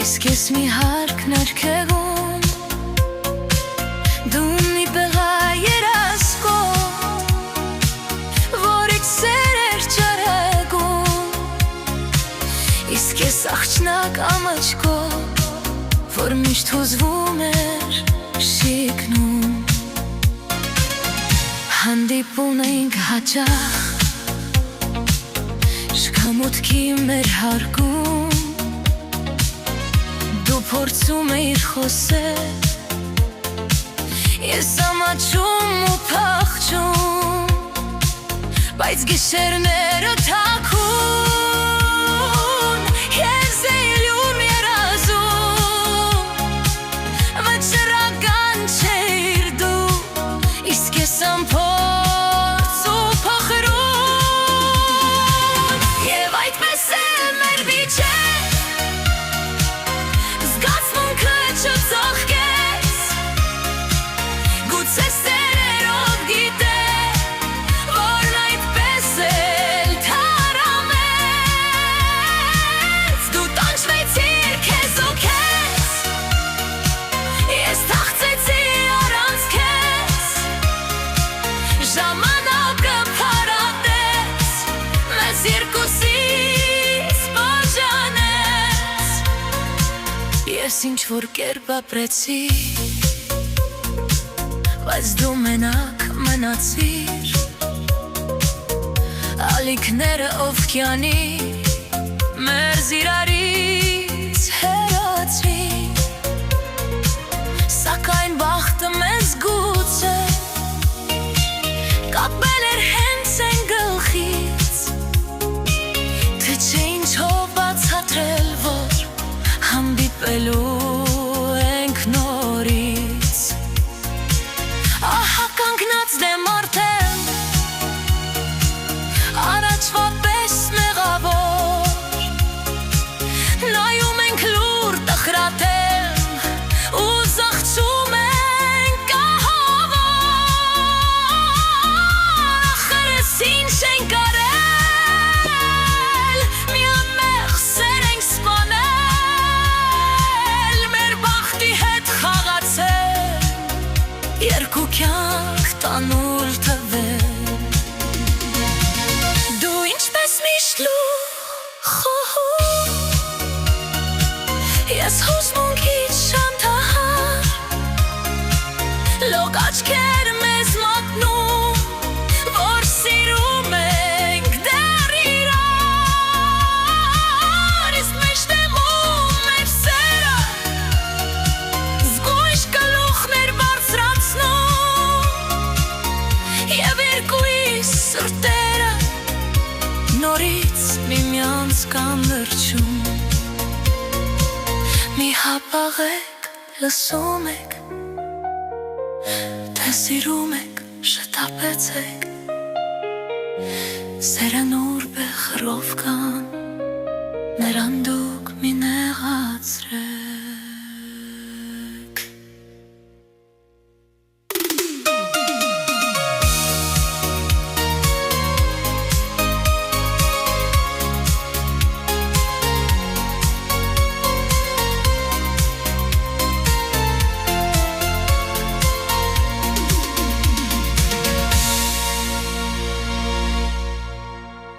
Իսկ ես մի հարկ ներքևում Դու մի բեղա երասկո Որից սեր էր ճարագում Իսկ ես աղջնակ ամաչկո Որ միշտ հուզվում էր շիկնում Հանդիպում էինք հաճախ Շքամուտքի մեր հարկում Դու փորձում էիր խոսել Ես ամաչում ու փախչում Բայց գիշերները թաքուն Ես էիլյուն երազում Վճռական չէիր դու Իսկ ես ամփորձ ու փախրում Եվ այդպես է մեր վիճել Զգացմունքը չծաղկեց Գուցե սերերով գիտե Որն այդպես էլ թարամեց Դու տանջվեցիր քեզ ու քեզ Ես թախծեցի առանց քեզ Ժամանակը փարատեց Մեզ երկուսիս բաժանեց Ես ինչ-որ կերպ ապրեցի Բայց դու մենակ մնացիր Ալիքները օվկիանի Մեր զիրարից հեռացրին Սակայն բախտը մեզ գուցե Կապել էր հենց են գլխից Թե չէ ինչով բացատրել, որ հանդիպելու ենք նորից Ահա կանգնած դեմ արդեն Առաջվա պես մեղավոր Նայում ենք լուր տխրատեմ Ու զղջում ենք ահավոր Ախր ես ինչ ենք արել Մի անմեղ սեր ենք սպանել Մեր բախտի հետ խաղացել Երկու կյանք տանուլ տվել Դու ինչպես միշտ լուր խոհում Ես հուզմունքից շանթահար Լոկ աչքեր մեզ մատնում Որ սիրում ենք դեռ իրար Իսկ մեջտեղում մեր սերը Զգույշ գլուխներ բարձրացնում Եվ երկուիս սրտերը Նորից միմյանց կան լրջում Մի հապաղեք, լսում եք Թե սիրում եք, շտապեցեք Սերը նոր բեղրով կան Նրան դուք մի նեղացրեք